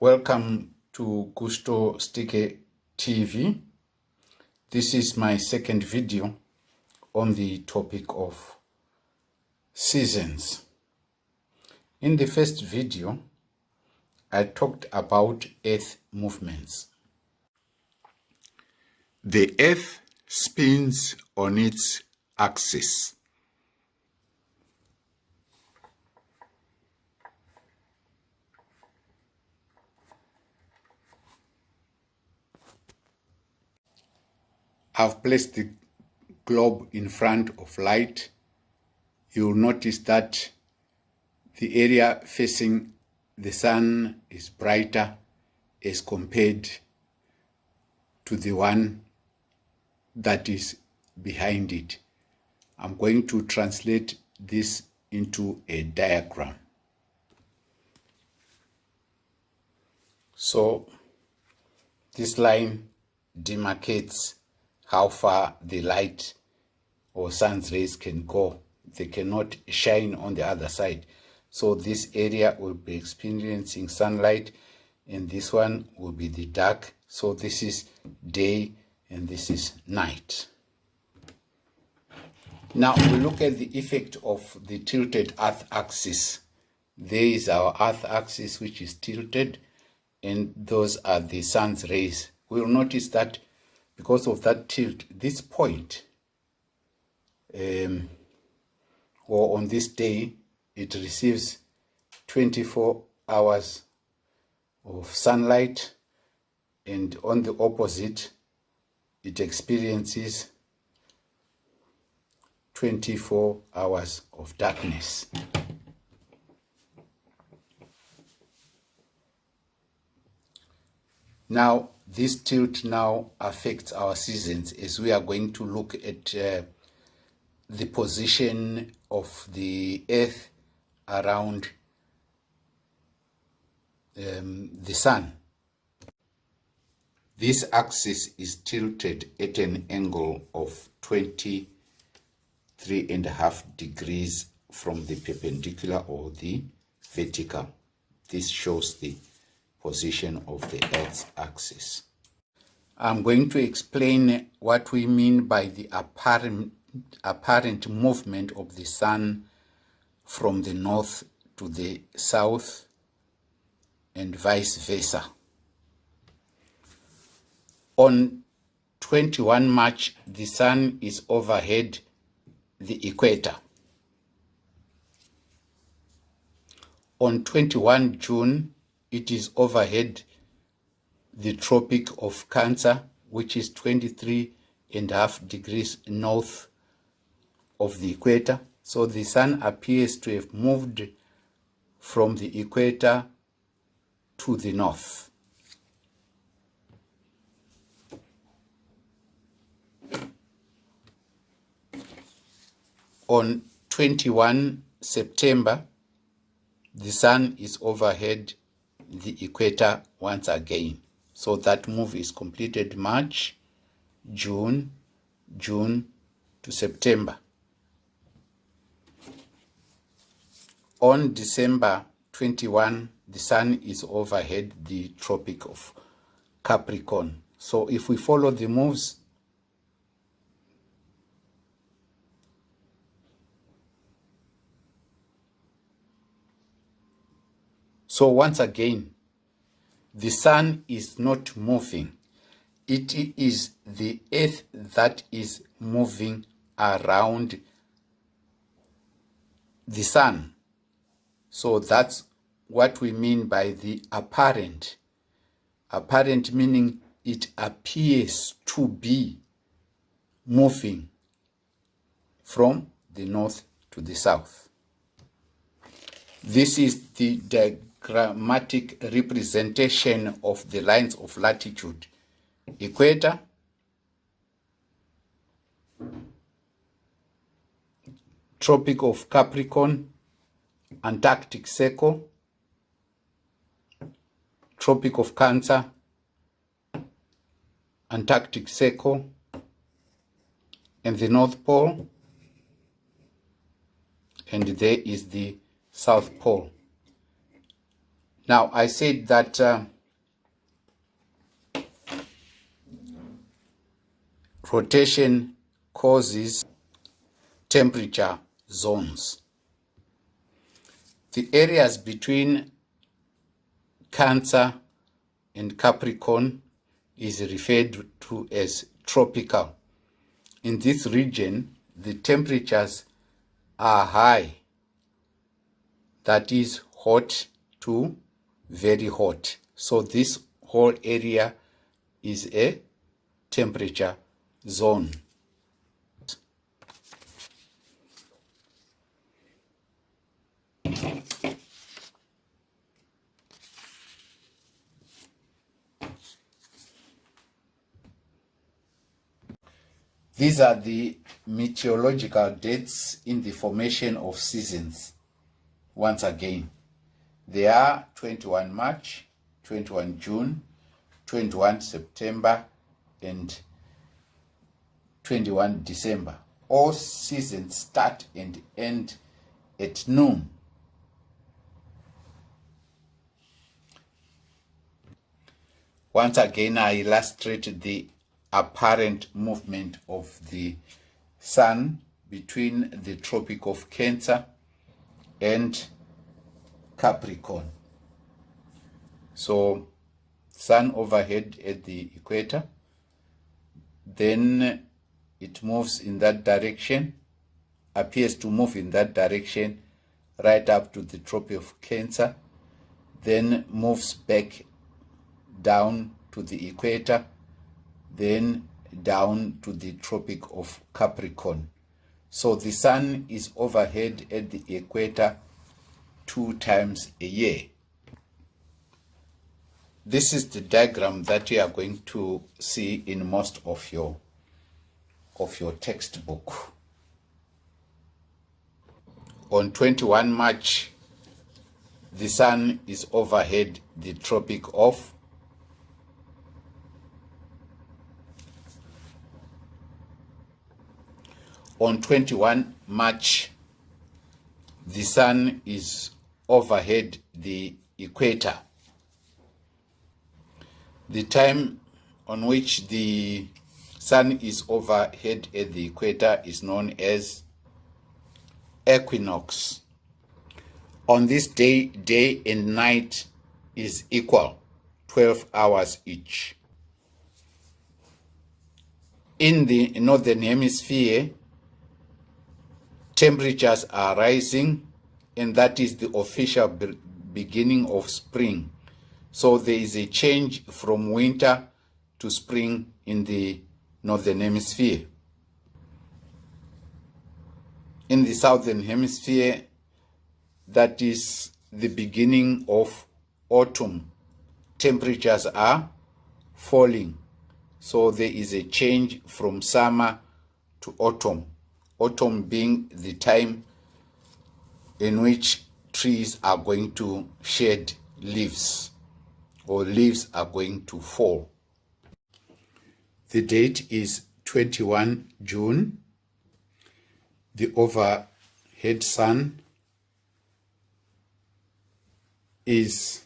Welcome to Gusto Stike TV. This is my second video on the topic of seasons. In the first video, I talked about Earth movements. The Earth spins on its axis. I've placed the globe in front of light. You'll notice that the area facing the sun is brighter as compared to the one that is behind it. I'm going to translate this into a diagram. So this line demarcates how far the light or sun's rays can go. They cannot shine on the other side. So this area will be experiencing sunlight, and this one will be the dark. So this is day and this is night. Now we look at the effect of the tilted Earth axis. There is our Earth axis which is tilted, and those are the sun's rays. We'll notice that because of that tilt, this point, or on this day, it receives 24 hours of sunlight, and on the opposite, it experiences 24 hours of darkness. Now, this tilt now affects our seasons, as we are going to look at the position of the Earth around the sun. This axis is tilted at an angle of 23.5 degrees from the perpendicular or the vertical. This shows the position of the Earth's axis. I'm going to explain what we mean by the apparent movement of the sun from the north to the south and vice versa. On 21 March, the sun is overhead the equator. On 21 June, it is overhead the Tropic of Cancer, which is 23.5 degrees north of the equator. So the sun appears to have moved from the equator to the north. On 21 September, the sun is overhead the equator once again. So that move is completed March, June to September. On December 21, the sun is overhead the Tropic of Capricorn. So if we follow the moves, so once again, the sun is not moving. It is the Earth that is moving around the sun. So that's what we mean by the apparent. Apparent meaning it appears to be moving from the north to the south. This is the diagrammatic representation of the lines of latitude. Equator, Tropic of Capricorn, Antarctic Circle, Tropic of Cancer, Antarctic Circle, and the North Pole, and there is the South Pole. Now, I said that rotation causes temperature zones. The areas between Cancer and Capricorn is referred to as tropical. In this region, the temperatures are high, that is hot to very hot. So this whole area is a temperature zone. These are the meteorological dates in the formation of seasons. Once again, they are 21 March, 21 June, 21 September, and 21 December. All seasons start and end at noon. Once again, I illustrate the apparent movement of the sun between the Tropic of Cancer and Capricorn. So, sun overhead at the equator, then it moves in that direction, appears to move in that direction right up to the Tropic of Cancer, then moves back down to the equator, then down to the Tropic of Capricorn. So the sun is overhead at the equator 2 times a year. This is the diagram that you are going to see in most of your textbook. On 21 March, the sun is overhead the Tropic of On 21 March, the sun is overhead the equator. The time on which the sun is overhead at the equator is known as equinox. On this day, day and night is equal, 12 hours each. In the northern hemisphere, temperatures are rising, and that is the official beginning of spring. So there is a change from winter to spring in the northern hemisphere. In the southern hemisphere, that is the beginning of autumn. Temperatures are falling. So there is a change from summer to autumn. Autumn being the time in which trees are going to shed leaves, or leaves are going to fall. The date is 21 June. The overhead sun is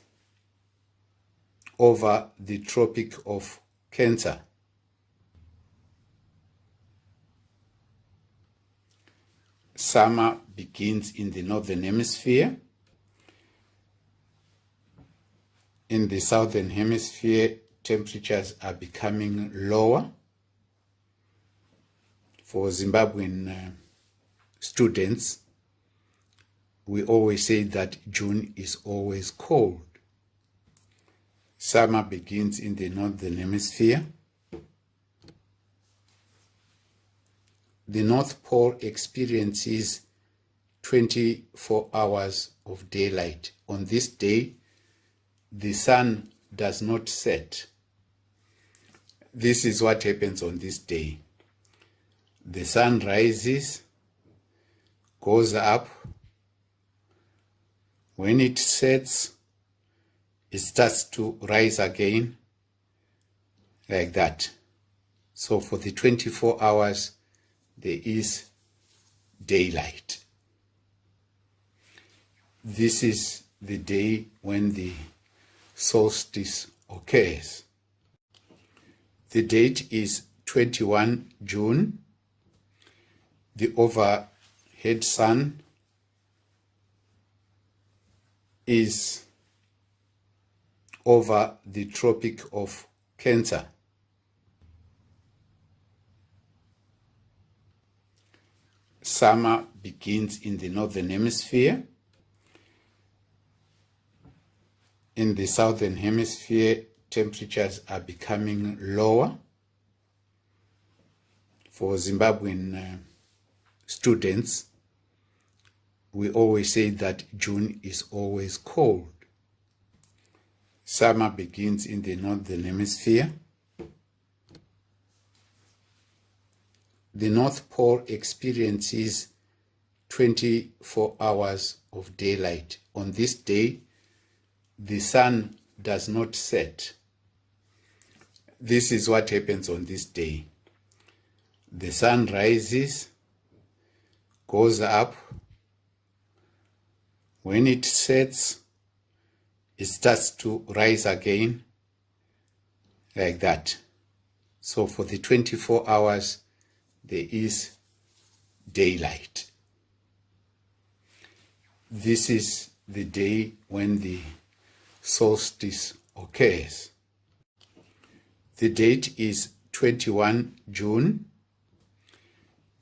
over the Tropic of Cancer. Summer begins in the northern hemisphere. In the southern hemisphere, temperatures are becoming lower. For Zimbabwean students, we always say that June is always cold. Summer begins in the northern hemisphere. The North Pole experiences 24 hours of daylight. On this day, the sun does not set. This is what happens on this day. The sun rises, goes up. When it sets, it starts to rise again, like that. So for the 24 hours, there is daylight. This is the day when the solstice occurs. The date is 21 June. The overhead sun is over the Tropic of Cancer. Summer begins in the northern hemisphere. In the southern hemisphere, temperatures are becoming lower. For Zimbabwean students, we always say that June is always cold. Summer begins in the northern hemisphere. The North Pole experiences 24 hours of daylight. On this day, the sun does not set. This is what happens on this day. The sun rises, goes up. When it sets, it starts to rise again, like that. So for the 24 hours, there is daylight. This is the day when the solstice occurs. The date is 21 June.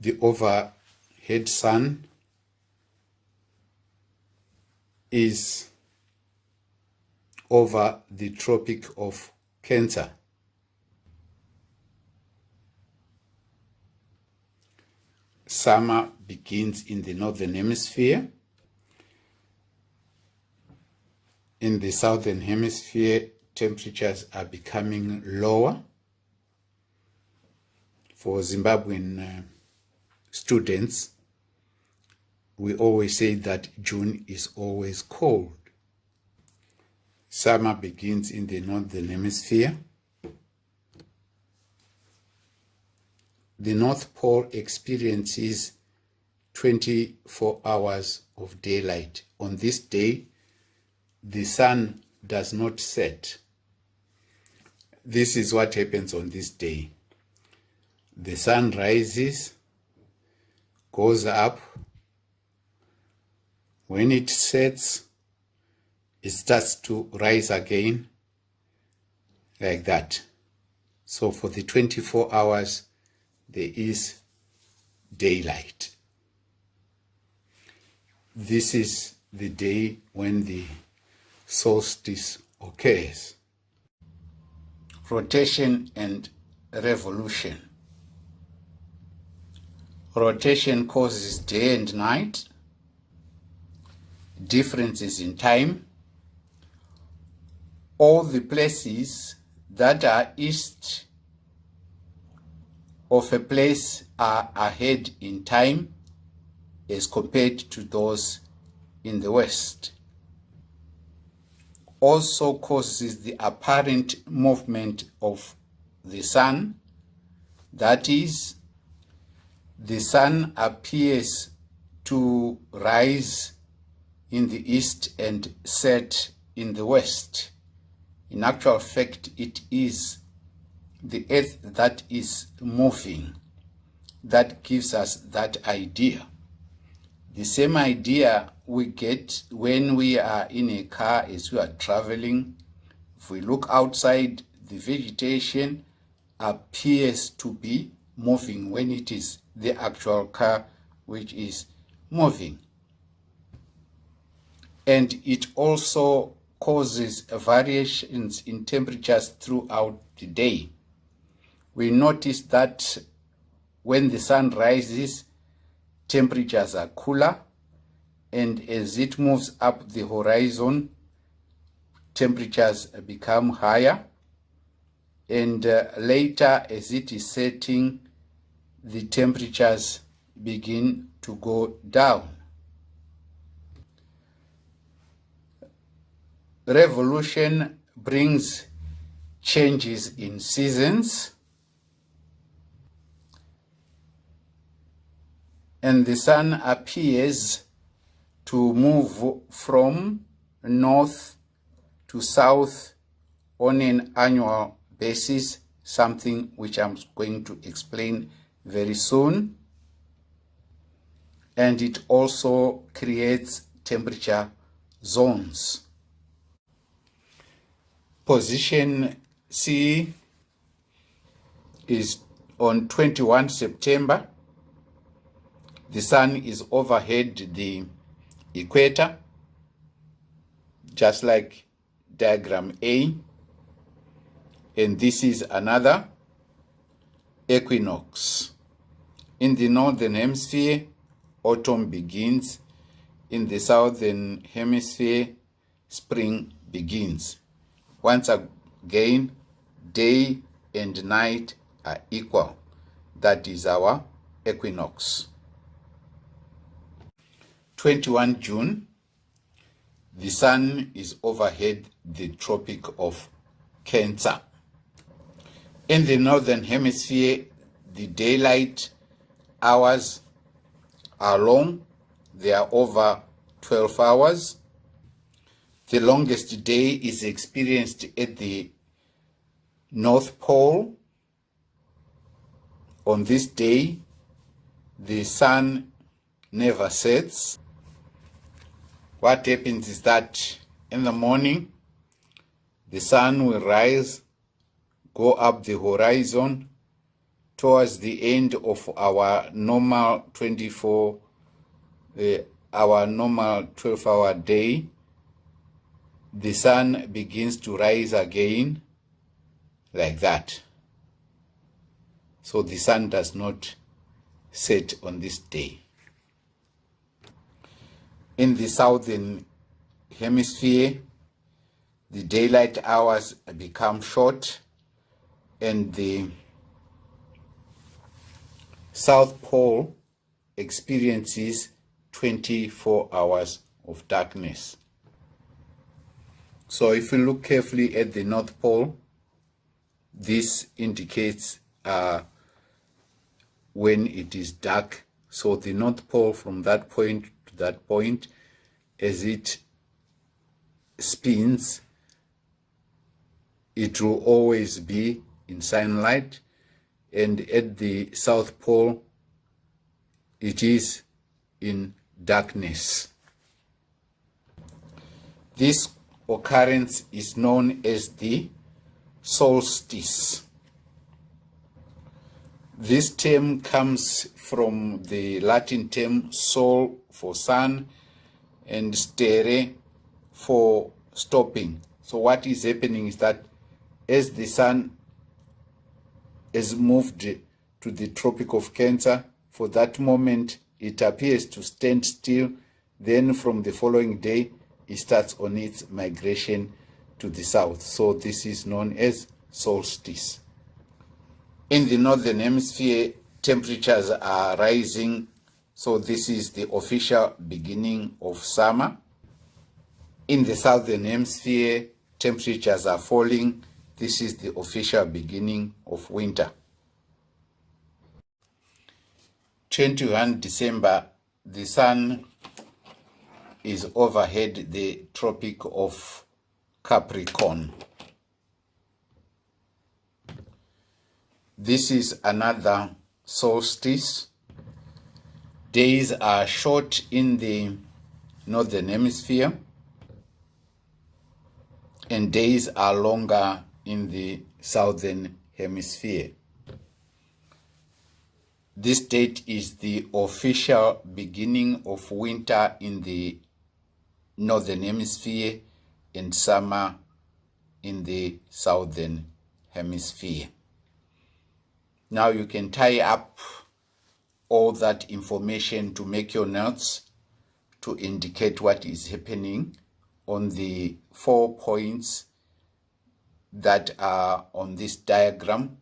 The overhead sun is over the Tropic of Cancer. Summer begins in the northern hemisphere. In the southern hemisphere, temperatures are becoming lower. For Zimbabwean students, we always say that June is always cold. Summer begins in the northern hemisphere. The North Pole experiences 24 hours of daylight. On this day, the sun does not set. This is what happens on this day. The sun rises, goes up. When it sets, it starts to rise again, like that. So for the 24 hours, there is daylight. This is the day when the solstice occurs. Rotation and revolution. Rotation causes day and night, differences in time. All the places that are east of a place are ahead in time as compared to those in the west. Also causes the apparent movement of the sun. That is, the sun appears to rise in the east and set in the west. In actual fact, it is the earth that is moving that gives us that idea. The same idea we get when we are in a car as we are traveling. If we look outside, the vegetation appears to be moving when it is the actual car which is moving. And it also causes variations in temperatures throughout the day. We notice that when the sun rises, temperatures are cooler, and as it moves up the horizon, temperatures become higher, and later as it is setting, the temperatures begin to go down. Revolution brings changes in seasons, and the sun appears to move from north to south on an annual basis, something which I'm going to explain very soon. And it also creates temperature zones. Position C is on 21 September. The sun is overhead the equator, just like diagram A. And this is another equinox. In the northern hemisphere, autumn begins. In the southern hemisphere, spring begins. Once again, day and night are equal. That is our equinox. 21 June, the sun is overhead the Tropic of Cancer. In the northern hemisphere, the daylight hours are long. They are over 12 hours. The longest day is experienced at the North Pole. On this day, the sun never sets. What happens is that in the morning, the sun will rise, go up the horizon towards the end of our normal 12-hour day. The sun begins to rise again like that. So the sun does not set on this day. In the southern hemisphere, the daylight hours become short, and the South Pole experiences 24 hours of darkness. So if you look carefully at the North Pole, this indicates when it is dark. So the North Pole, from that point to that point, as it spins, it will always be in sunlight, and at the South Pole, it is in darkness. This occurrence is known as the solstice. This term comes from the Latin term sol for sun and stere for stopping. So what is happening is that as the sun has moved to the Tropic of Cancer, for that moment it appears to stand still. Then from the following day, it starts on its migration to the south. So this is known as solstice. In the northern hemisphere, temperatures are rising. So this is the official beginning of summer. In the southern hemisphere, temperatures are falling. This is the official beginning of winter. 21 December, the sun is overhead the Tropic of Capricorn. This is another solstice. Days are short in the northern hemisphere, and days are longer in the southern hemisphere. This date is the official beginning of winter in the northern hemisphere and summer in the southern hemisphere. Now you can tie up all that information to make your notes to indicate what is happening on the 4 points that are on this diagram.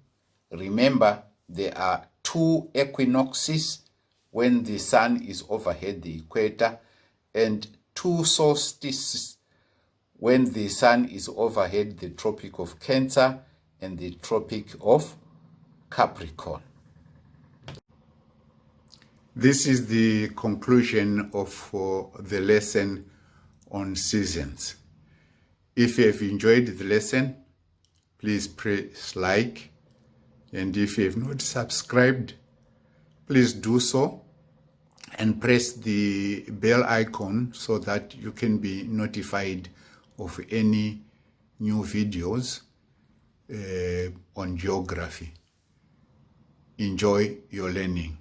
Remember, there are 2 equinoxes when the sun is overhead the equator, and 2 solstices when the sun is overhead the Tropic of Cancer and the Tropic of Capricorn. This is the conclusion of the lesson on seasons. If you have enjoyed the lesson, please press like, and if you have not subscribed, please do so and press the bell icon so that you can be notified of any new videos on geography. Enjoy your learning.